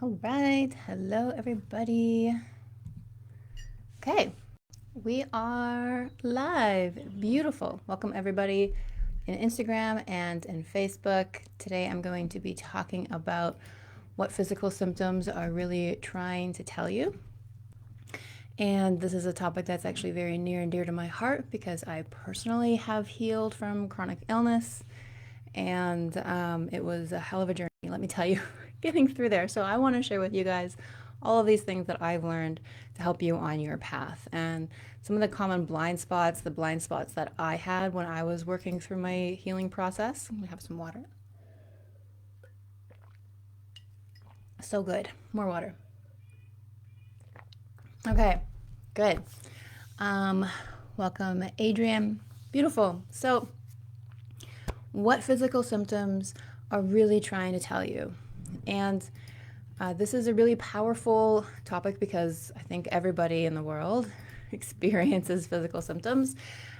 All right. Hello, everybody. Okay, we are live. Beautiful. Welcome, everybody, in Instagram and in Facebook. Today, I'm going to be talking about what physical symptoms are really trying to tell you. And this is a topic that's actually very near and dear to my heart because I personally have healed from chronic illness. And it was a hell of a journey, let me tell you, getting through there. So I want to share with you guys all of these things that I've learned to help you on your path. And some of the common blind spots, the blind spots that I had when I was working through my healing process. I'm going to have some water. So good. More water. Okay, good. Um, Welcome, Adrian. Beautiful. So, what physical symptoms are really trying to tell you? And this is a really powerful topic because I think everybody in the world experiences physical symptoms.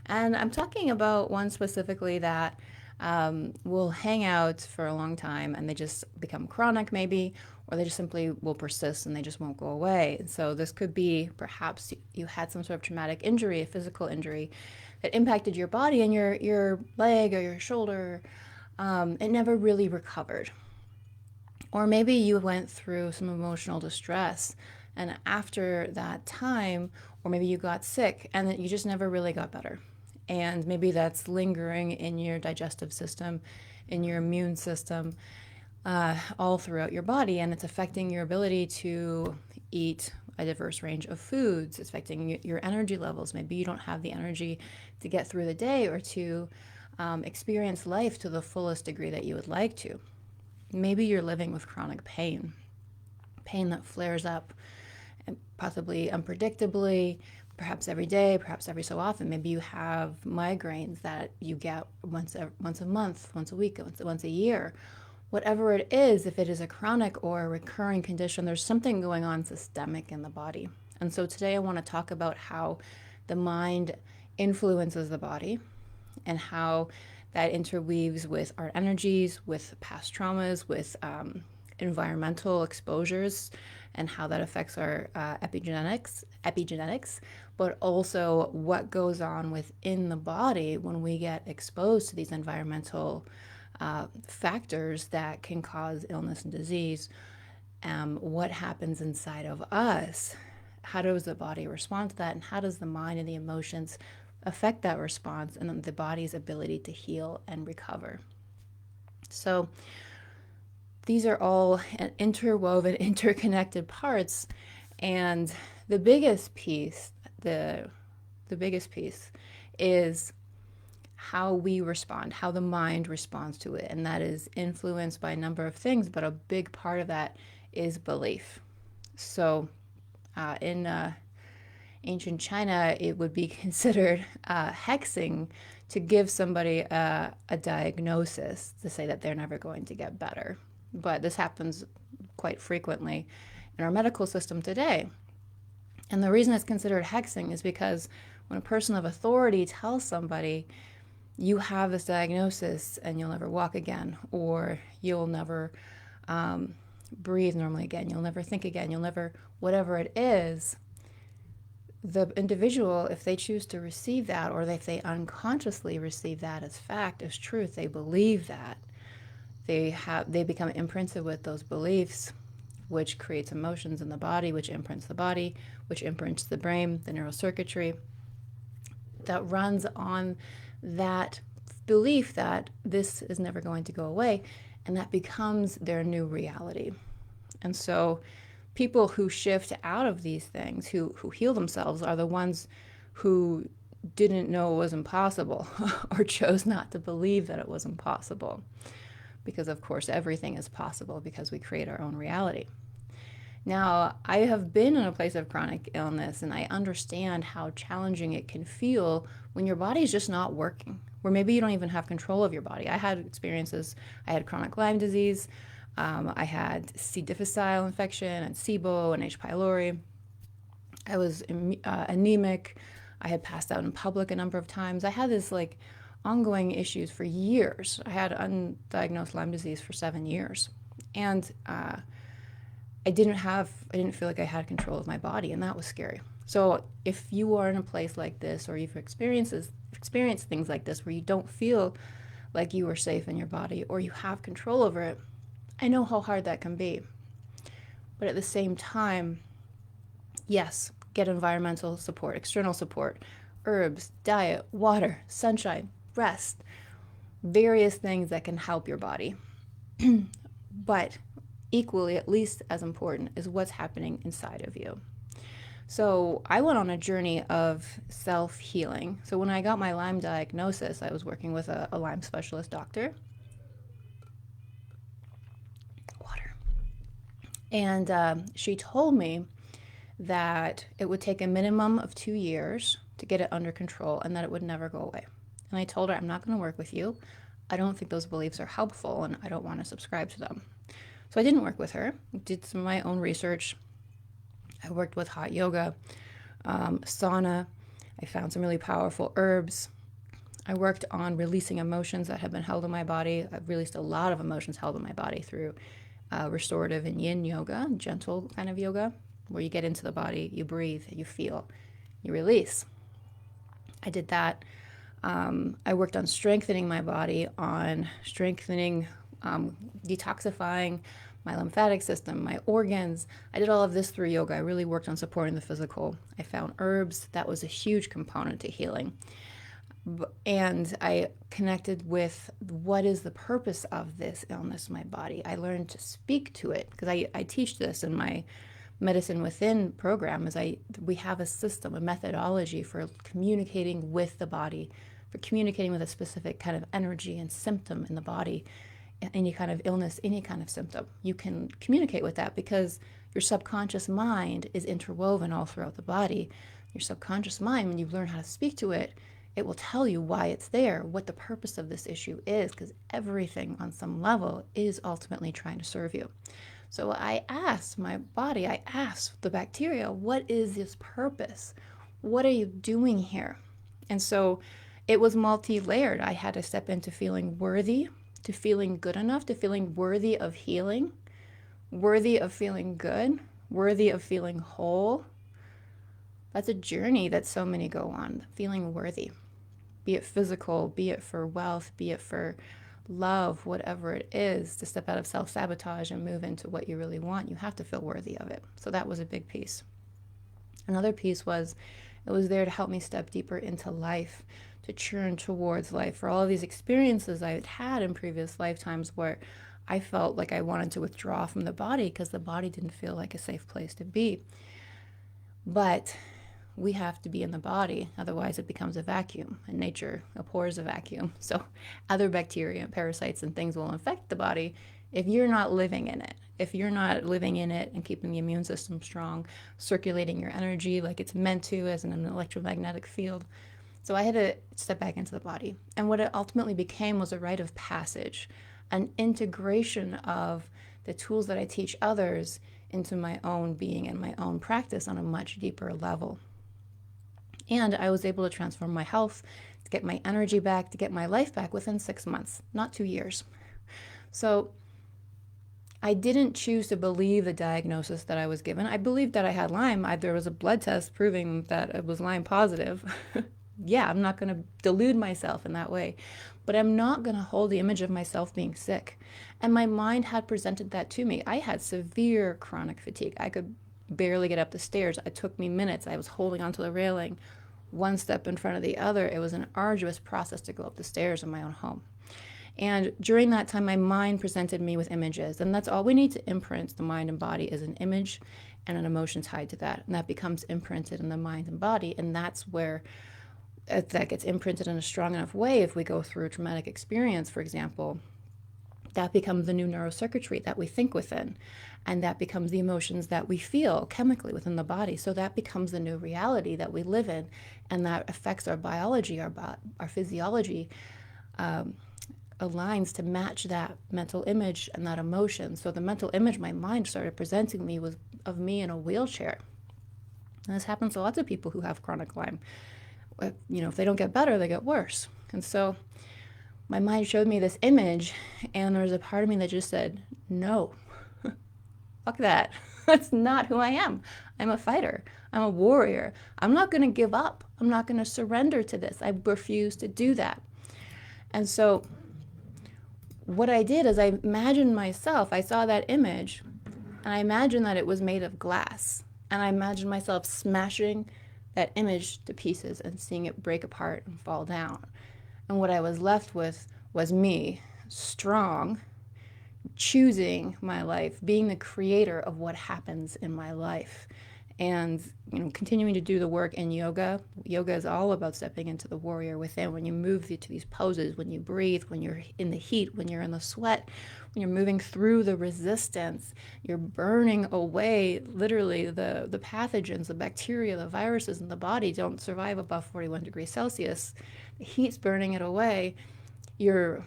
And I'm talking about one specifically that will hang out for a long time and they just become chronic, maybe, or they just simply will persist and they just won't go away. And so, this could be perhaps you had some sort of traumatic injury, a physical injury that impacted your body and your leg or your shoulder. It never really recovered. Or maybe you went through some emotional distress, and after that time, or maybe you got sick and that you just never really got better. And maybe that's lingering in your digestive system, in your immune system, all throughout your body, and it's affecting your ability to eat a diverse range of foods. It's affecting your energy levels. Maybe you don't have the energy to get through the day or to experience life to the fullest degree that you would like to. Maybe you're living with chronic pain, pain that flares up and possibly unpredictably, perhaps every day, perhaps every so often. Maybe you have migraines that you get once a month, once a week, once a year. Whatever it is, if it is a chronic or a recurring condition, there's something going on systemic in the body. And so today I want to talk about how the mind influences the body and how that interweaves with our energies, with past traumas, with environmental exposures, and how that affects our epigenetics, but also what goes on within the body when we get exposed to these environmental factors that can cause illness and disease. What happens inside of us? How does the body respond to that? And how does the mind and the emotions affect that response and the body's ability to heal and recover? So these are all interwoven, interconnected parts. And the biggest piece, the biggest piece is how we respond, how the mind responds to it. And that is influenced by a number of things, but a big part of that is belief. So in ancient China, it would be considered hexing to give somebody a diagnosis to say that they're never going to get better. But this happens quite frequently in our medical system today. And the reason it's considered hexing is because when a person of authority tells somebody, you have this diagnosis and you'll never walk again, or you'll never breathe normally again, you'll never think again, you'll never, whatever it is, the individual, if they choose to receive that, or if they unconsciously receive that as fact, as truth, they believe that, they become imprinted with those beliefs, which creates emotions in the body, which imprints the body, which imprints the brain, the neurocircuitry that runs on that belief that this is never going to go away, and that becomes their new reality. And so people who shift out of these things, who heal themselves, are the ones who didn't know it was impossible or chose not to believe that it was impossible. Because, of course, everything is possible because we create our own reality. Now, I have been in a place of chronic illness and I understand how challenging it can feel when your body is just not working, where maybe you don't even have control of your body. I had experiences, I had chronic Lyme disease, I had C. difficile infection and SIBO and H. pylori. I was anemic. I had passed out in public a number of times. I had this like ongoing issues for years. I had undiagnosed Lyme disease for 7 years. And I didn't feel like I had control of my body, and that was scary. So if you are in a place like this, or you've experienced things like this where you don't feel like you are safe in your body or you have control over it, I know how hard that can be. But at the same time, yes, get environmental support, external support, herbs, diet, water, sunshine, rest, various things that can help your body. But equally, at least as important, is what's happening inside of you. So I went on a journey of self healing. So when I got my Lyme diagnosis, I was working with a Lyme specialist doctor. Water. And she told me that it would take a minimum of 2 years to get it under control and that it would never go away. And I told her, I'm not going to work with you. I don't think those beliefs are helpful and I don't want to subscribe to them. So I didn't work with her. I did some of my own research. I worked with hot yoga, sauna. I found some really powerful herbs. I worked on releasing emotions that have been held in my body. I've released a lot of emotions held in my body through restorative and yin yoga, gentle kind of yoga, where you get into the body, you breathe, you feel, you release. I did that. I worked on strengthening my body, on strengthening, detoxifying my lymphatic system, my organs. I did all of this through yoga. I really worked on supporting the physical. I found herbs. That was a huge component to healing. And I connected with what is the purpose of this illness in my body. I learned to speak to it because I teach this in my Medicine Within program. We have a system, a methodology for communicating with the body, for communicating with a specific kind of energy and symptom in the body, any kind of illness, any kind of symptom. You can communicate with that because your subconscious mind is interwoven all throughout the body. Your subconscious mind, when you learn how to speak to it, it will tell you why it's there, what the purpose of this issue is, because everything on some level is ultimately trying to serve you. So I asked my body, I asked the bacteria, what is this purpose? What are you doing here? And so it was multi-layered. I had to step into feeling worthy, to feeling good enough, to feeling worthy of healing, worthy of feeling good, worthy of feeling whole. That's a journey that so many go on, feeling worthy, be it physical, be it for wealth, be it for love, whatever it is, to step out of self-sabotage and move into what you really want. You have to feel worthy of it. So that was a big piece. Another piece was it was there to help me step deeper into life, to churn towards life, for all of these experiences I had had in previous lifetimes where I felt like I wanted to withdraw from the body because the body didn't feel like a safe place to be. But we have to be in the body, otherwise it becomes a vacuum, and nature abhors a vacuum. So other bacteria and parasites and things will infect the body if you're not living in it. If you're not living in it and keeping the immune system strong, circulating your energy like it's meant to as in an electromagnetic field. So I had to step back into the body. And what it ultimately became was a rite of passage, an integration of the tools that I teach others into my own being and my own practice on a much deeper level. And I was able to transform my health, to get my energy back, to get my life back within 6 months, not 2 years. So I didn't choose to believe the diagnosis that I was given. I believed that I had Lyme. There was a blood test proving that it was Lyme positive. Yeah, I'm not going to delude myself in that way, but I'm not going to hold the image of myself being sick. And my mind had presented that to me. I had severe chronic fatigue. I could barely get up the stairs. It took me minutes. I was holding onto the railing, one step in front of the other. It was an arduous process to go up the stairs in my own home. And during that time, my mind presented me with images. And that's all we need to imprint the mind and body is an image and an emotion tied to that. And that becomes imprinted in the mind and body. And that's where that gets imprinted in a strong enough way. If we go through a traumatic experience, for example, that becomes the new neurocircuitry that we think within. And that becomes the emotions that we feel chemically within the body. So that becomes the new reality that we live in. And that affects our biology, our physiology, aligns to match that mental image and that emotion. So the mental image my mind started presenting me was of me in a wheelchair. And this happens to lots of people who have chronic Lyme. If they don't get better, they get worse. And so my mind showed me this image, and there was a part of me that just said, no. Fuck that. That's not who I am. I'm a fighter. I'm a warrior. I'm not going to give up. I'm not going to surrender to this. I refuse to do that. And so what I did is I imagined myself, I saw that image, and I imagined that it was made of glass. And I imagined myself smashing that image to pieces and seeing it break apart and fall down. And what I was left with was me, strong, choosing my life, being the creator of what happens in my life. And continuing to do the work in yoga. Yoga is all about stepping into the warrior within. When you move to these poses, when you breathe, when you're in the heat, when you're in the sweat, when you're moving through the resistance, you're burning away literally the pathogens, the bacteria, the viruses in the body don't survive above 41 degrees Celsius. The heat's burning it away. You're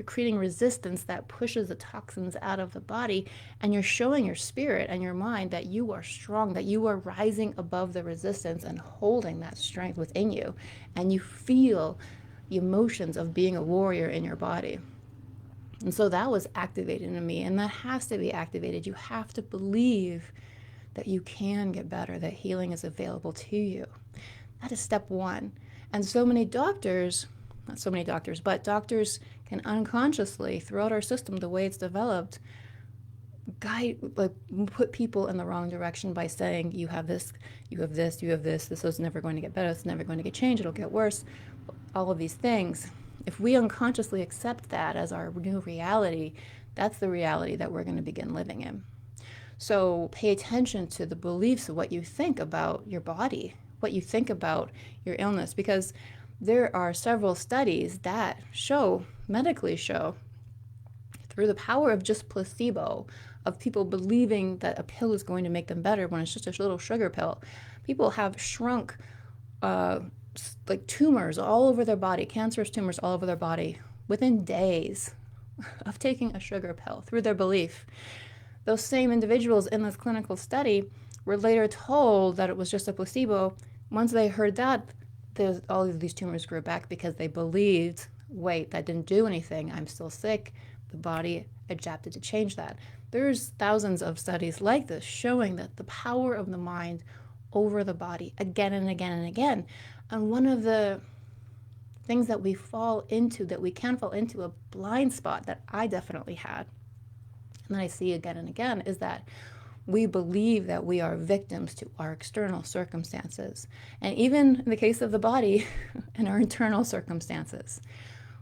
creating resistance that pushes the toxins out of the body, and you're showing your spirit and your mind that you are strong, that you are rising above the resistance and holding that strength within you. And you feel the emotions of being a warrior in your body. And so that was activated in me, and that has to be activated. You have to believe that you can get better, that healing is available to you. That is step one. And so many doctors, not so many doctors, but doctors can unconsciously, throughout our system, the way it's developed, put people in the wrong direction by saying, you have this, you have this, you have this is never going to get better, it's never going to get changed, it'll get worse, all of these things. If we unconsciously accept that as our new reality, that's the reality that we're going to begin living in. So pay attention to the beliefs of what you think about your body, what you think about your illness, because there are several studies that medically show, through the power of just placebo, of people believing that a pill is going to make them better when it's just a little sugar pill. People have shrunk like tumors all over their body, cancerous tumors all over their body, within days of taking a sugar pill through their belief. Those same individuals in this clinical study were later told that it was just a placebo. Once they heard that, all of these tumors grew back because they believed, wait, that didn't do anything. I'm still sick. The body adapted to change that. There's thousands of studies like this showing that the power of the mind over the body again and again and again. And one of the things that we fall into, that we can fall into, a blind spot that I definitely had, and that I see again and again, is that we believe that we are victims to our external circumstances. And even in the case of the body, in our internal circumstances,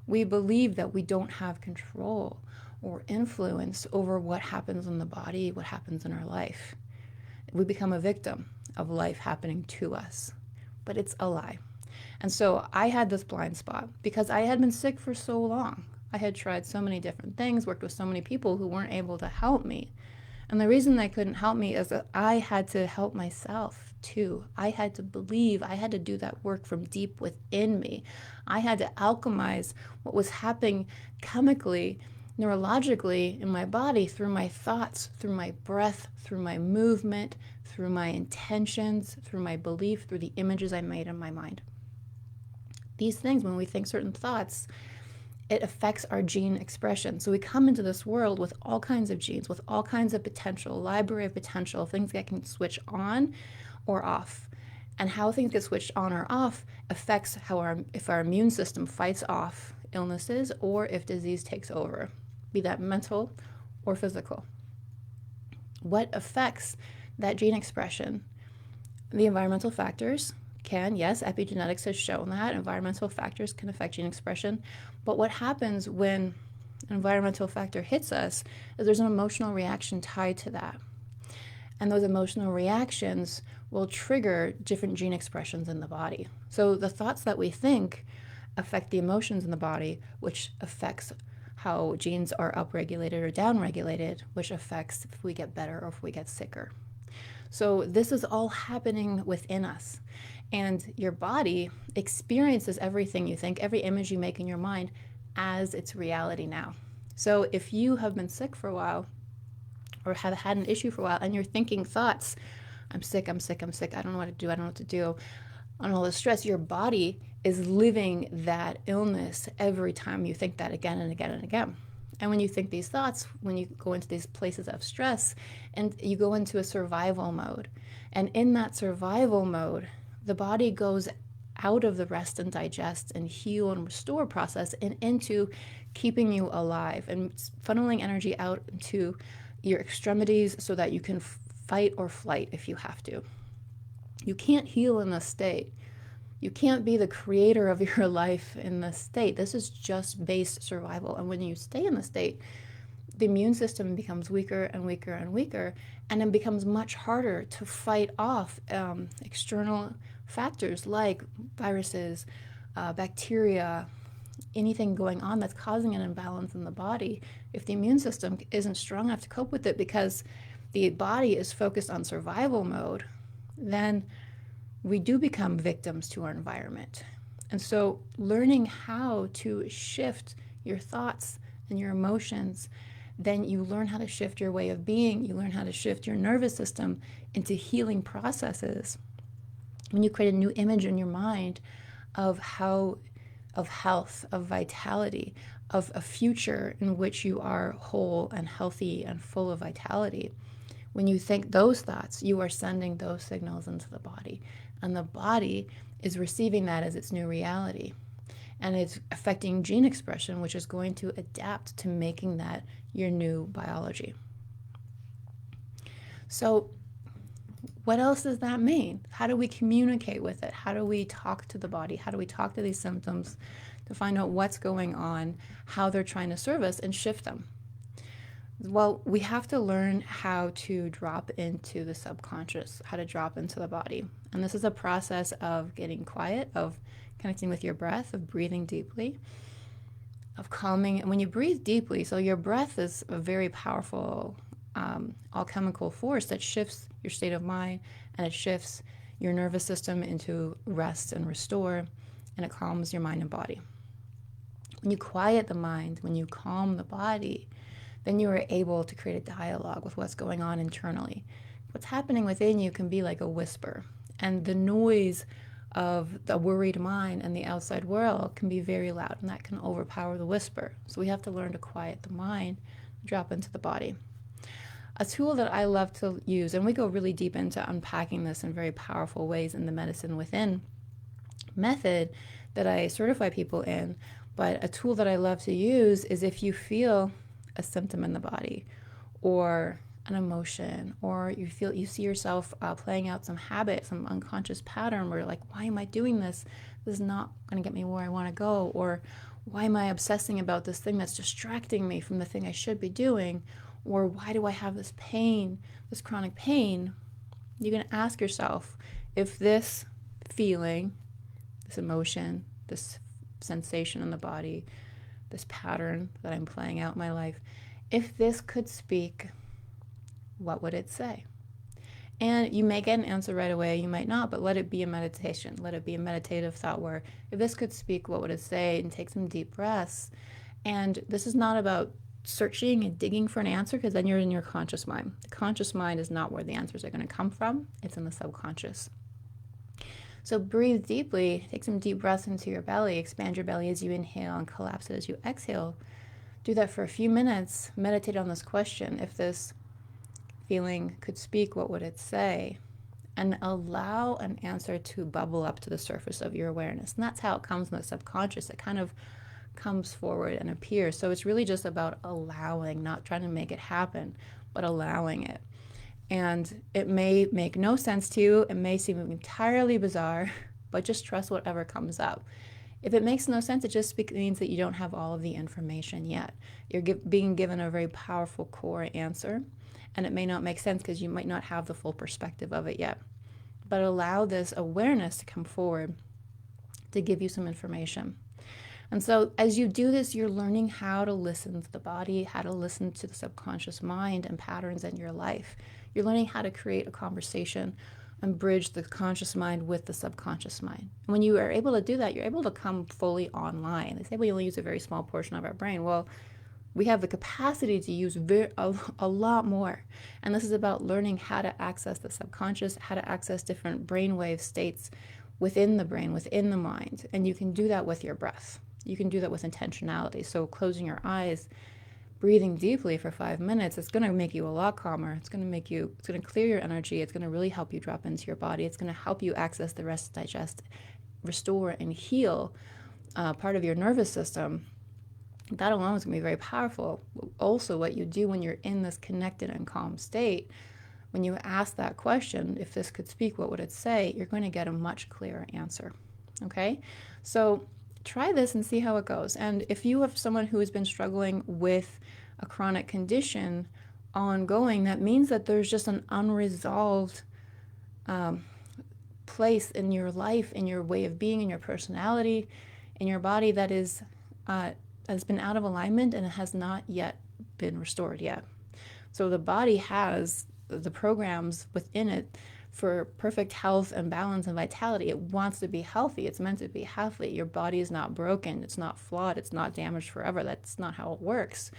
we believe that we don't have control or influence over what happens in the body, what happens in our life. We become a victim of life happening to us. But it's a lie. And so I had this blind spot because I had been sick for so long. I had tried so many different things, worked with so many people who weren't able to help me. And the reason they couldn't help me is that I had to help myself too. I had to believe, I had to do that work from deep within me. I had to alchemize what was happening chemically, neurologically in my body through my thoughts, through my breath, through my movement, through my intentions, through my belief, through the images I made in my mind. These things, when we think certain thoughts, it affects our gene expression. So we come into this world with all kinds of genes, with all kinds of potential, library of potential, things that can switch on or off. And how things get switched on or off affects if our immune system fights off illnesses or if disease takes over, be that mental or physical. What affects that gene expression? The environmental factors can, yes, epigenetics has shown that environmental factors can affect gene expression. But what happens when an environmental factor hits us is there's an emotional reaction tied to that. And those emotional reactions will trigger different gene expressions in the body. So the thoughts that we think affect the emotions in the body, which affects how genes are upregulated or downregulated, which affects if we get better or if we get sicker. So this is all happening within us. And your body experiences everything you think, every image you make in your mind, as its reality now. So if you have been sick for a while, or have had an issue for a while, and you're thinking thoughts, I'm sick, I'm sick, I'm sick, I don't know what to do, I don't know what to do, on all the stress, your body is living that illness every time you think that again and again and again. And when you think these thoughts, when you go into these places of stress, and you go into a survival mode, and in that survival mode, the body goes out of the rest and digest and heal and restore process and into keeping you alive and funneling energy out into your extremities so that you can fight or flight if you have to. You can't heal in this state. You can't be the creator of your life in this state. This is just base survival. And when you stay in the state, the immune system becomes weaker and weaker and weaker, and it becomes much harder to fight off external factors like viruses, bacteria, anything going on that's causing an imbalance in the body. If the immune system isn't strong enough to cope with it because the body is focused on survival mode, then we do become victims to our environment. And so learning how to shift your thoughts and your emotions, then you learn how to shift your way of being. You learn how to shift your nervous system into healing processes. When you create a new image in your mind of health, of vitality, of a future in which you are whole and healthy and full of vitality. When you think those thoughts, you are sending those signals into the body. And the body is receiving that as its new reality. And it's affecting gene expression, which is going to adapt to making that your new biology. So what else does that mean? How do we communicate with it? How do we talk to the body? How do we talk to these symptoms to find out what's going on, how they're trying to serve us, and shift them? Well, we have to learn how to drop into the subconscious, how to drop into the body. And this is a process of getting quiet, of connecting with your breath, of breathing deeply, of calming. And when you breathe deeply, so your breath is a very powerful alchemical force that shifts your state of mind, and it shifts your nervous system into rest and restore, and it calms your mind and body. When you quiet the mind, when you calm the body, then you are able to create a dialogue with what's going on internally. What's happening within you can be like a whisper, and the noise of the worried mind and the outside world can be very loud, and that can overpower the whisper. So we have to learn to quiet the mind, drop into the body. A tool that I love to use, and we go really deep into unpacking this in very powerful ways in the Medicine Within method that I certify people in, but a tool that I love to use is if you feel a symptom in the body or an emotion, or you see yourself playing out some habit, some unconscious pattern where you're like, why am I doing this? This is not going to get me where I want to go. Or why am I obsessing about this thing that's distracting me from the thing I should be doing? Or why do I have this pain, this chronic pain? You can ask yourself if this feeling, this emotion, this sensation in the body, this pattern that I'm playing out in my life, if this could speak, what would it say? And you may get an answer right away, you might not, but let it be a meditation. Let it be a meditative thought where if this could speak, what would it say? And take some deep breaths. And this is not about searching and digging for an answer, because then you're in your conscious mind. The conscious mind is not where the answers are going to come from. It's in the subconscious. So breathe deeply, take some deep breaths into your belly, expand your belly as you inhale and collapse it as you exhale. Do that for a few minutes. Meditate on this question. If this feeling could speak, what would it say? And allow an answer to bubble up to the surface of your awareness. And that's how it comes in the subconscious. It kind of comes forward and appears. So it's really just about allowing, not trying to make it happen, but allowing it. And it may make no sense to you. It may seem entirely bizarre, but just trust whatever comes up. If it makes no sense, it just means that you don't have all of the information yet. You're being given a very powerful core answer, and it may not make sense because you might not have the full perspective of it yet. But allow this awareness to come forward to give you some information. And so as you do this, you're learning how to listen to the body, how to listen to the subconscious mind and patterns in your life. You're learning how to create a conversation and bridge the conscious mind with the subconscious mind. And when you are able to do that, you're able to come fully online. They say we only use a very small portion of our brain. Well, we have the capacity to use a lot more. And this is about learning how to access the subconscious, how to access different brainwave states within the brain, within the mind. And you can do that with your breath. You can do that with intentionality. So closing your eyes, breathing deeply for 5 minutes, it's going to make you a lot calmer. It's going to clear your energy. It's going to really help you drop into your body. It's going to help you access the rest, digest, restore, and heal part of your nervous system. That alone is going to be very powerful. Also, what you do when you're in this connected and calm state, when you ask that question, if this could speak, what would it say? You're going to get a much clearer answer. Okay? So try this and see how it goes. And if you have someone who has been struggling with a chronic condition ongoing, that means that there's just an unresolved place in your life, in your way of being, in your personality, in your body that is has been out of alignment and it has not yet been restored yet. So the body has the programs within it for perfect health and balance and vitality. It wants to be healthy. It's meant to be healthy. Your body is not broken. It's not flawed. It's not damaged forever. That's not how it works.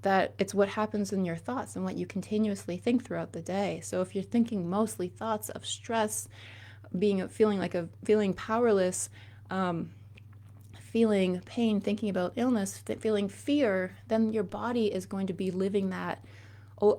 That it's what happens in your thoughts and what you continuously think throughout the day. So if you're thinking mostly thoughts of stress, feeling powerless, feeling pain, thinking about illness, feeling fear, then your body is going to be living that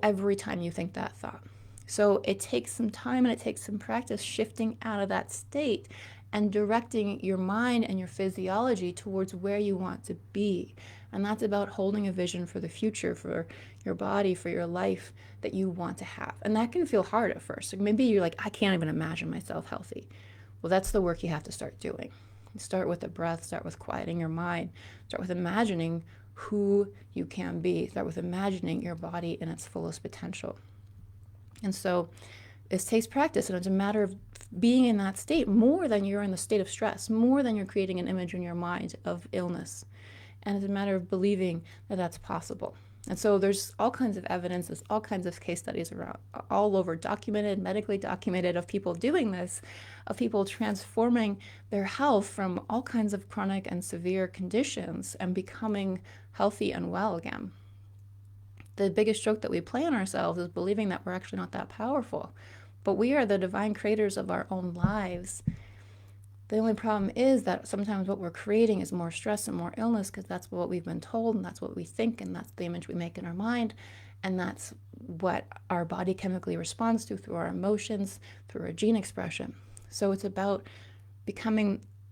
every time you think that thought. So it takes some time and it takes some practice shifting out of that state and directing your mind and your physiology towards where you want to be. And that's about holding a vision for the future, for your body, for your life that you want to have. And that can feel hard at first. Like maybe you're like, I can't even imagine myself healthy. Well, that's the work you have to start doing. Start with the breath, start with quieting your mind, start with imagining who you can be, start with imagining your body in its fullest potential. And so this takes practice, and it's a matter of being in that state more than you're in the state of stress, more than you're creating an image in your mind of illness. And it's a matter of believing that that's possible. And so there's all kinds of evidence, there's all kinds of case studies around, all over, documented, medically documented, of people doing this, of people transforming their health from all kinds of chronic and severe conditions and becoming healthy and well again. The biggest joke that we play on ourselves is believing that we're actually not that powerful. But we are the divine creators of our own lives. The only problem is that sometimes what we're creating is more stress and more illness because that's what we've been told and that's what we think and that's the image we make in our mind and that's what our body chemically responds to through our emotions, through our gene expression. So it's about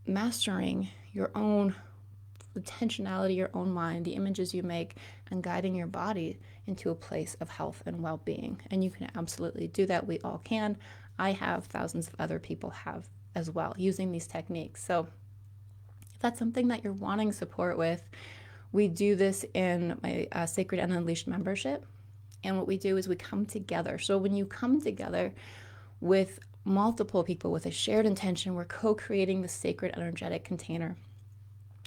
mastering your own intentionality, your own mind, the images you make, and guiding your body into a place of health and well-being. And you can absolutely do that. We all can. I have, thousands of other people have as well, using these techniques. So if that's something that you're wanting support with, we do this in my Sacred and Unleashed membership. And what we do is we come together. So when you come together with multiple people with a shared intention, we're co-creating the sacred energetic container.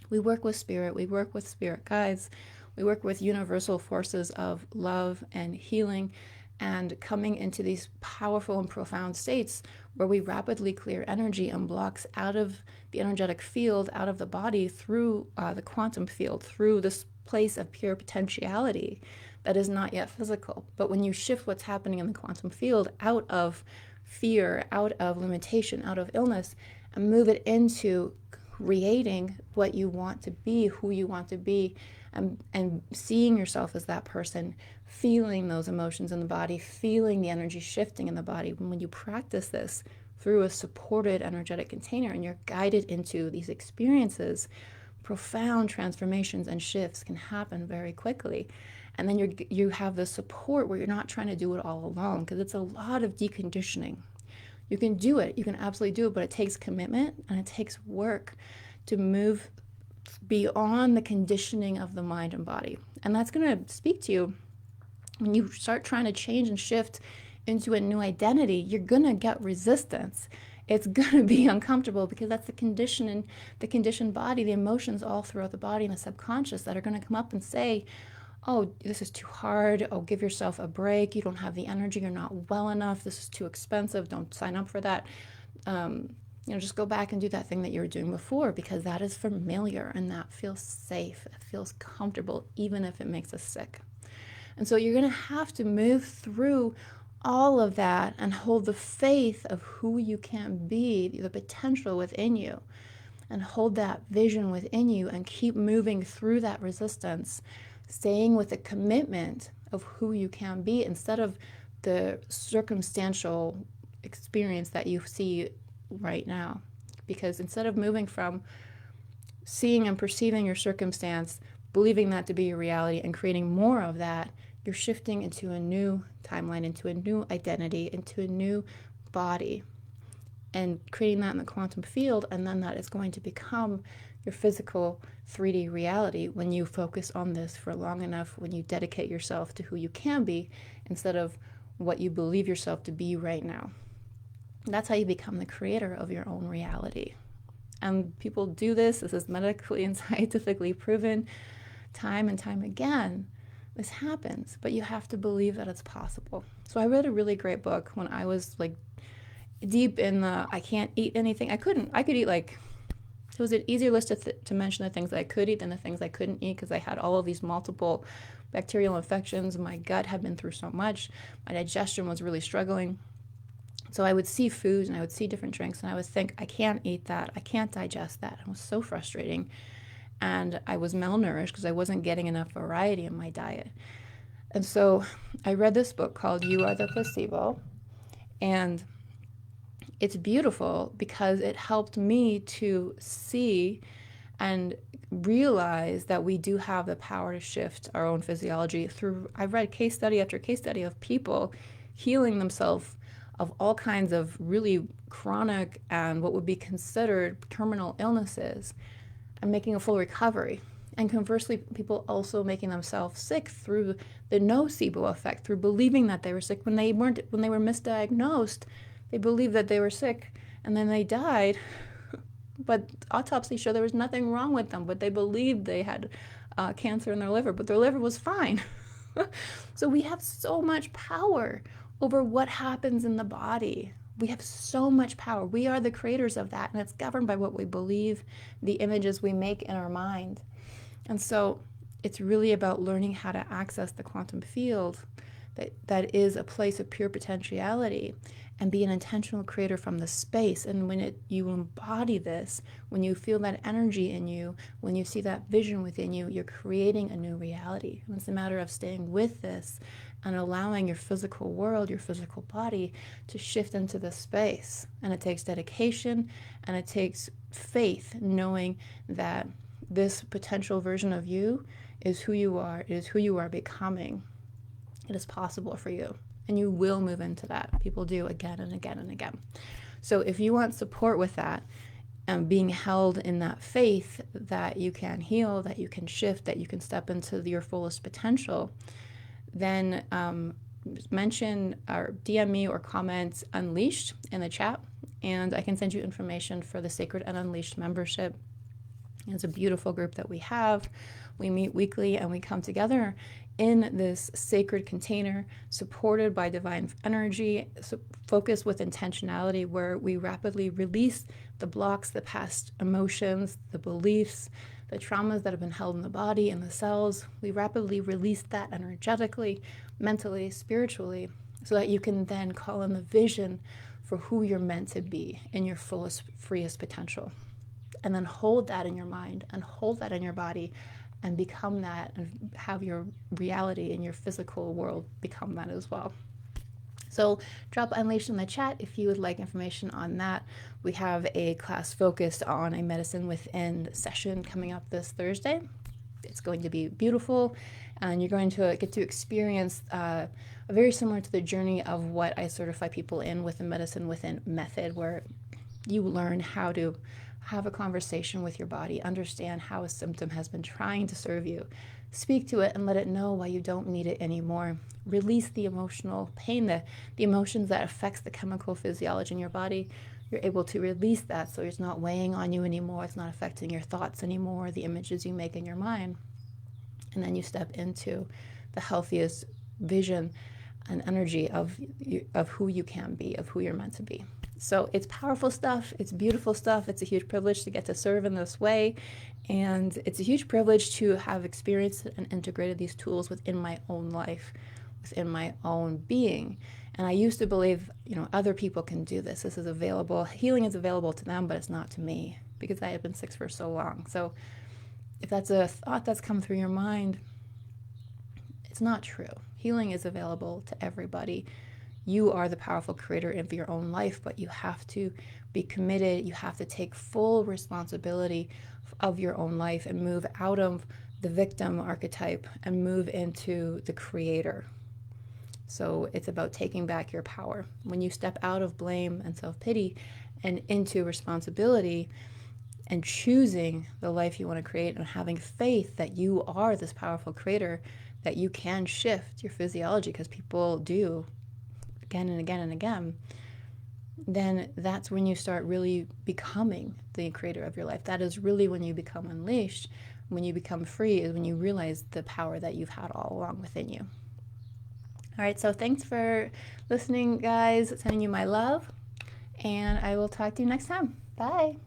We work with spirit guides, we work with universal forces of love and healing, and coming into these powerful and profound states where we rapidly clear energy and blocks out of the energetic field, out of the body, through the quantum field, through this place of pure potentiality that is not yet physical. But when you shift what's happening in the quantum field out of fear, out of limitation, out of illness, and move it into creating what you want to be, who you want to be, and seeing yourself as that person, feeling those emotions in the body, feeling the energy shifting in the body. When you practice this through a supported energetic container and you're guided into these experiences, profound transformations and shifts can happen very quickly. And then you have the support where you're not trying to do it all alone, because it's a lot of deconditioning. You can do it, you can absolutely do it, but it takes commitment and it takes work to move beyond the conditioning of the mind and body. And that's going to speak to you when you start trying to change and shift into a new identity. You're going to get resistance. It's going to be uncomfortable because that's the conditioned body, the emotions all throughout the body and the subconscious that are going to come up and say, oh, this is too hard. Oh, give yourself a break. You don't have the energy. You're not well enough. This is too expensive. Don't sign up for that. Just go back and do that thing that you were doing before, because that is familiar and that feels safe. It feels comfortable, even if it makes us sick. And so you're going to have to move through all of that and hold the faith of who you can be, the potential within you, and hold that vision within you and keep moving through that resistance staying with a commitment of who you can be instead of the circumstantial experience that you see right now. Because instead of moving from seeing and perceiving your circumstance, believing that to be your reality, and creating more of that, you're shifting into a new timeline, into a new identity, into a new body, and creating that in the quantum field. And then that is going to become your physical 3D reality when you focus on this for long enough, when you dedicate yourself to who you can be instead of what you believe yourself to be right now. That's how you become the creator of your own reality. And people do this. This is medically and scientifically proven time and time again. This happens, but you have to believe that it's possible. So I read a really great book when I was like deep in the I can't eat anything. I could eat like, it was an easier list to mention the things that I could eat than the things I couldn't eat because I had all of these multiple bacterial infections. My gut had been through so much. My digestion was really struggling. So I would see foods and I would see different drinks and I would think, I can't eat that. I can't digest that. It was so frustrating. And I was malnourished because I wasn't getting enough variety in my diet. And so I read this book called You Are the Placebo. And it's beautiful because it helped me to see and realize that we do have the power to shift our own physiology through. I've read case study after case study of people healing themselves of all kinds of really chronic and what would be considered terminal illnesses and making a full recovery. And conversely, people also making themselves sick through the nocebo effect, through believing that they were sick when they were misdiagnosed. They believed that they were sick and then they died. But autopsy showed there was nothing wrong with them, but they believed they had cancer in their liver, but their liver was fine. So we have so much power over what happens in the body. We have so much power. We are the creators of that, and it's governed by what we believe, the images we make in our mind. And so it's really about learning how to access the quantum field that is a place of pure potentiality and be an intentional creator from the space. And when you embody this, when you feel that energy in you, when you see that vision within you, you're creating a new reality. And it's a matter of staying with this and allowing your physical world, your physical body to shift into this space. And it takes dedication and it takes faith, knowing that this potential version of you is who you are. It is who you are becoming. It is possible for you. And you will move into that. People do again and again and again. So if you want support with that, and being held in that faith that you can heal, that you can shift, that you can step into your fullest potential, then mention or DM me or comment Unleashed in the chat, and I can send you information for the Sacred and Unleashed membership. It's a beautiful group that we have. We meet weekly and we come together in this sacred container supported by divine energy, focused with intentionality, where we rapidly release the blocks, the past emotions, the beliefs, the traumas that have been held in the body and the cells. We rapidly release that energetically, mentally, spiritually, so that you can then call in the vision for who you're meant to be in your fullest, freest potential. And then hold that in your mind and hold that in your body and become that, and have your reality in your physical world become that as well. So drop Unleashed in the chat if you would like information on that. We have a class focused on a Medicine Within session coming up this Thursday. It's going to be beautiful, and you're going to get to experience very similar to the journey of what I certify people in with the Medicine Within method, where you learn how to have a conversation with your body, understand how a symptom has been trying to serve you, speak to it and let it know why you don't need it anymore. Release the emotional pain, the emotions that affects the chemical physiology in your body. You're able to release that so it's not weighing on you anymore. It's not affecting your thoughts anymore, the images you make in your mind. And then you step into the healthiest vision and energy of who you can be, of who you're meant to be. So it's powerful stuff. It's beautiful stuff. It's a huge privilege to get to serve in this way. And it's a huge privilege to have experienced and integrated these tools within my own life, within my own being. And I used to believe, other people can do this. This is available. Healing is available to them, but it's not to me because I had been sick for so long. So if that's a thought that's come through your mind, It's not true. Healing is available to everybody. You are the powerful creator of your own life, but you have to be committed. You have to take full responsibility of your own life and move out of the victim archetype and move into the creator. So it's about taking back your power. When you step out of blame and self-pity and into responsibility and choosing the life you want to create and having faith that you are this powerful creator, that you can shift your physiology, because people do again and again and again, then that's when you start really becoming the creator of your life. That is really when you become unleashed. When you become free is when you realize the power that you've had all along within you. All right, so thanks for listening, guys. Sending you my love, and I will talk to you next time. Bye.